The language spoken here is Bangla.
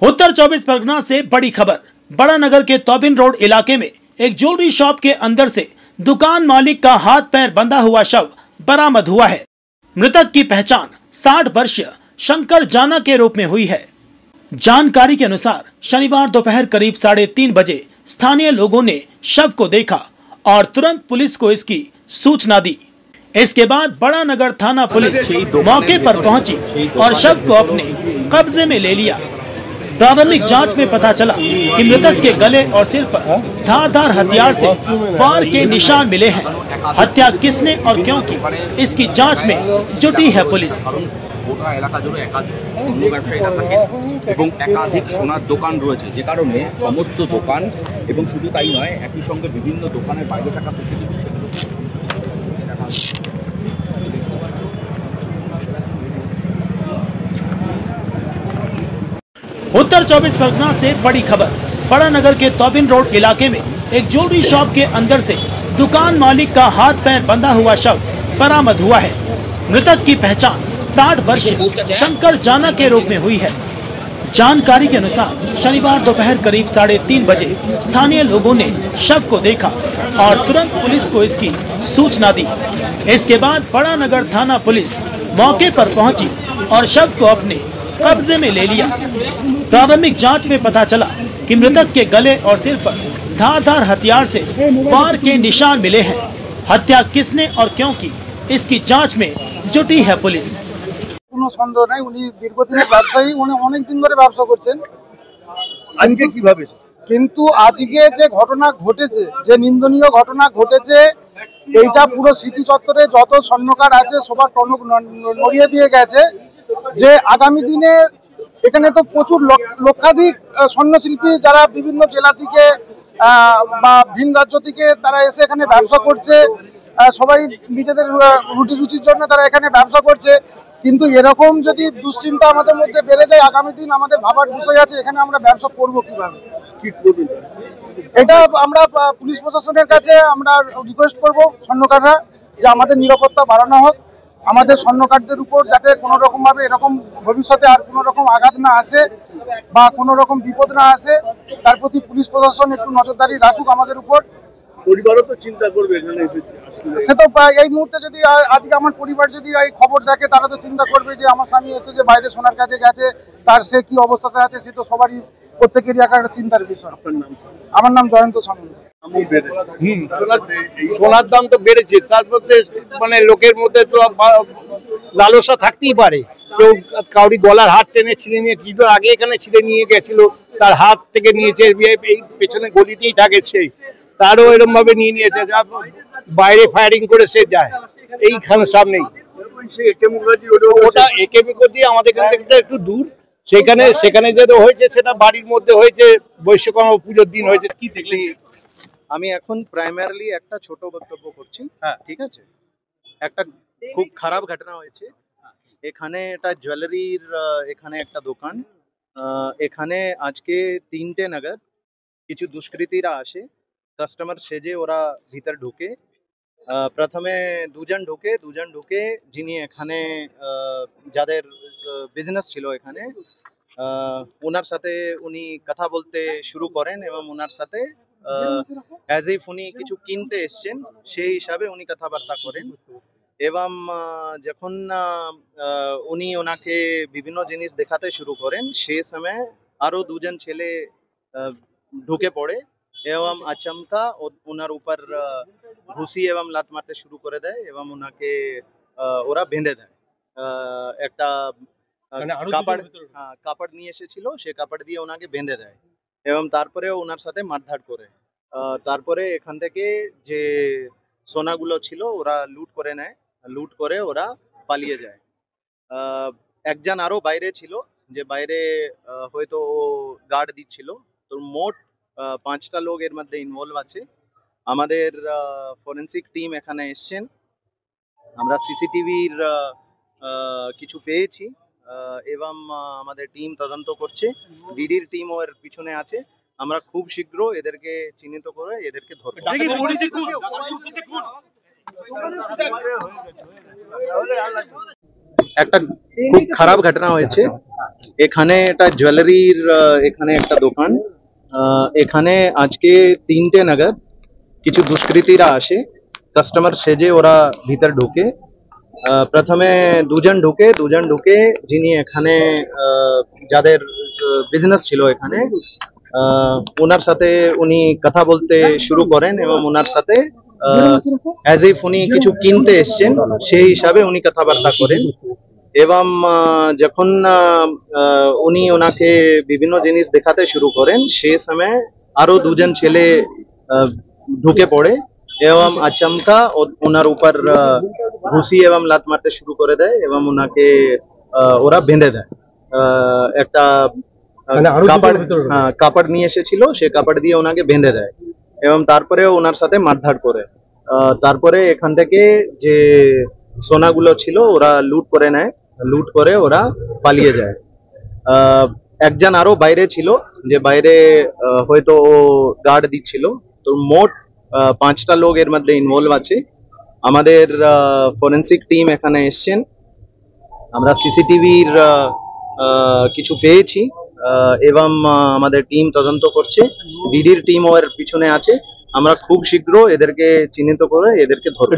उत्तर 24 परगना से बड़ी खबर। बड़ा नगर के तोबिन रोड इलाके में एक ज्वेलरी शॉप के अंदर से दुकान मालिक का हाथ पैर बंधा हुआ शव बरामद हुआ है। मृतक की पहचान 60 वर्षीय शंकर जाना के रूप में हुई है। जानकारी के अनुसार शनिवार दोपहर करीब 3:30 बजे स्थानीय लोगों ने शव को देखा और तुरंत पुलिस को इसकी सूचना दी। इसके बाद बड़ा नगर थाना पुलिस मौके पर पहुंची और शव को अपने कब्जे में ले लिया। प्रारंभिक जांच में पता चला कि मृतक के गले और सिर पर धारदार हथियार से वार के निशान मिले हैं। हत्या किसने और क्यों की, इसकी जांच में जुटी है पुलिस। গোটা এলাকা জুড়ে অন্য ব্যবসায়ীরা থাকেন এবং একাধিক সোনার দোকান রয়েছে, যে কারণে সমস্ত দোকান এবং শুধু তাই নয়, একই সঙ্গে বিভিন্ন দোকানের বাইরে থাকা সিসিটিভি उत्तर 24 परगना से बड़ी खबर। बड़ा नगर के तोबिन रोड इलाके में एक ज्वेलरी शॉप के अंदर से दुकान मालिक का हाथ पैर बंधा हुआ शव बरामद हुआ है। मृतक की पहचान 60 वर्षीय शंकर जाना के रूप में हुई है। जानकारी के अनुसार शनिवार दोपहर करीब 3:30 बजे स्थानीय लोगों ने शव को देखा और तुरंत पुलिस को इसकी सूचना दी। इसके बाद बड़ा नगर थाना पुलिस मौके पर पहुंची और शव को अपने कब्जे में ले लिया। प्रारंभिक जांच में पता चला कि मृतक के गले और सिर पर धारदार हथियार से वार के निशान मिले हैं। हत्या किसने और क्यों की, इसकी जांच में जुटी है पुलिस। কোনো সন্দেহ নাই, উনি দীর্ঘদিনের ব্যবসায়ী, উনি অনেক দিন ধরে ব্যবসা করছেন। আজকে কিভাবে কিন্তু আজকে যে ঘটনা ঘটেছে, যে নিন্দনীয় ঘটনা ঘটেছে, এইটা পুরো স্মৃতি চত্বরে যত স্বর্ণকার আছে সবার টনক নড়িয়ে দিয়ে গেছে। যে আগামী দিনে এখানে তো প্রচুর লক্ষাধিক স্বর্ণশিল্পী যারা বিভিন্ন জেলা থেকে বা ভিন রাজ্য থেকে তারা এসে এখানে ব্যবসা করছে, সবাই নিজেদের রুটি রুচির জন্য তারা এখানে ব্যবসা করছে। কিন্তু এরকম যদি দুশ্চিন্তা আমাদের মধ্যে বেড়ে যায়, আগামী দিন আমাদের ভাবার বিষয় আছে এখানে আমরা ব্যবসা করব কিভাবে, কি করব। এটা আমরা পুলিশ প্রশাসনের কাছে আমরা রিকোয়েস্ট করব স্বর্ণকাররা যে আমাদের নিরাপত্তা বাড়ানো হোক, আমাদের স্বর্ণকারদের উপর যাতে কোনো রকম ভাবে এরকম ভবিষ্যতে আর কোনো রকম আঘাত না আসে বা কোনো রকম বিপদ না আসে, তার প্রতি পুলিশ প্রশাসন একটু নজরদারি রাখুক আমাদের উপর। পরিবারও তো চিন্তা করবে এখানে এসে, সে তো এই মুহূর্তে যদি আজকে আমার পরিবার যদি এই খবর দেখে তারা তো চিন্তা করবে যে আমার স্বামী হচ্ছে যে বাইরে সোনার কাছে গেছে, তার সে কি অবস্থাতে আছে, সে তো সবারই প্রত্যেকেরই একটা চিন্তার বিষয়। আমার নাম জয়ন্ত সামন্ত। সোনার দাম তো বেড়েছে, তার মধ্যে মানে লোকের মধ্যে তো লালসা থাকতেই পারে। কেউ কাউরি গলার হাত টেনে ছিঁড়ে নিয়ে, কিছু আগে এখানে ছিঁড়ে নিয়ে গেছিল, তার হাত থেকে নিয়েছে, এই পেছনে গলিতেই থাকে সেই, তারও এরকম ভাবে নিয়ে নিয়েছে, বাইরে ফায়ারিং করে সে যায় এইখানে সামনেই। ওটা একে মুখার্জি আমাদের এখান থেকে একটু দূর, সেখানে যেটা হয়েছে সেটা বাড়ির মধ্যে হয়েছে, বৈশ্বকর্মা পুজোর দিন হয়েছে। কি দেখলি? আমি এখন প্রাইমারিলি একটা ছোট বক্তব্য করছি, ঠিক আছে। একটা খুব খারাপ ঘটনা হয়েছে এখানে, এটা জুয়েলারির এখানে একটা দোকান। এখানে আজকে 3টে নাগাদ কিছু দুষ্কৃতীরা আসে, কাস্টমার সেজে ওরা ভিতর ঢুকে। প্রথমে দুজন ঢুকে যিনি এখানে যাদের বিজনেস ছিল এখানে, ওনার সাথে উনি কথা বলতে শুরু করেন এবং ওনার সাথে অ্যাজ ইফ উনি কিছু কিনতে এসছেন সেই হিসাবে উনি কথাবার্তা করেন। এবং যখন উনি ওনাকে বিভিন্ন জিনিস দেখাতে শুরু করেন, সেই সময় আরো দুজন ছেলে ঢুকে পড়ে এবং আচমকা ওনার উপর ঘুষি এবং লাত মারতে শুরু করে দেয় এবং ওনাকে ওরা বেঁধে দেয়। একটা কাপড় নিয়ে এসেছিল, সে কাপড় দিয়ে ওনাকে বেঁধে দেয় এবং তারপরে ওনার সাথে মারধর করে। তারপরে এখান থেকে যে সোনাগুলো ছিল ওরা লুট করে নেয়, লুট করে ওরা পালিয়ে যায়। একজন আরো বাইরে ছিল, যে বাইরে হয়তো ও গার্ড দিচ্ছিল। তো মোট 5টা লোক এর মধ্যে ইনভলভ আছে। আমাদের ফরেন্সিক টিম এখানে এসছেন, আমরা সিসিটিভির কিছু পেয়েছি এবং আমাদের টিম তদন্ত করছে, ডিডির টিম ওর পিছনে আছে। আমরা খুব শীঘ্র এদেরকে চিহ্নিত করে এদেরকে ধরব। একটা খুব খারাপ ঘটনা হয়েছে এখানে। এটা জুয়েলারির এখানে একটা দোকান। এখানে আজকে 3টে নাগাদ কিছু দুষ্কৃতীরা আসে, কাস্টমার সেজে ওরা ভিতর ঢুকে। প্রথমে দুজন ঢুকে যিনি এখানে যাদের বিজনেস ছিল এখানে, ওনার সাথে উনি কথা বলতে শুরু করেন এবং ওনার সাথে অ্যাজ ইফ উনি কিছু কিনতে এসছেন সেই হিসাবে উনি কথাবার্তা করেন। এবং যখন উনি ওনাকে বিভিন্ন জিনিস দেখাতে শুরু করেন সেই সময় আরো দুজন ছেলে ঢুকে পড়ে এবং আচমকা ওনার উপর ঘুষি এবং লাত মারতে শুরু করে দেয় এবং ওনাকে ওরা বেঁধে দেয়। একটা কাপড় নিয়ে এসেছিল, সে কাপড় দিয়ে ওনাকে বেঁধে দেয় এবং তারপরে ওনার সাথে মারধর করে। তারপরে এখান থেকে যে সোনাগুলো ছিল ওরা লুট করে নেয়, লুট করে ওরা পালিয়ে যায়। একজন আরো বাইরে ছিল, যে বাইরে হয়তো ও গার্ড দিচ্ছিল। তো মোট 5টা লোক এর মধ্যে ইনভলভ আছে। আমাদের ফরেন্সিক টিম এখানে এসছেন, আমরা সিসিটিভির কিছু পেয়েছি এবং আমাদের টিম তদন্ত করছে। দিদির টিম ওর পিছনে আছে। আমরা খুব শীঘ্র এদেরকে চিহ্নিত করে এদেরকে ধরবো।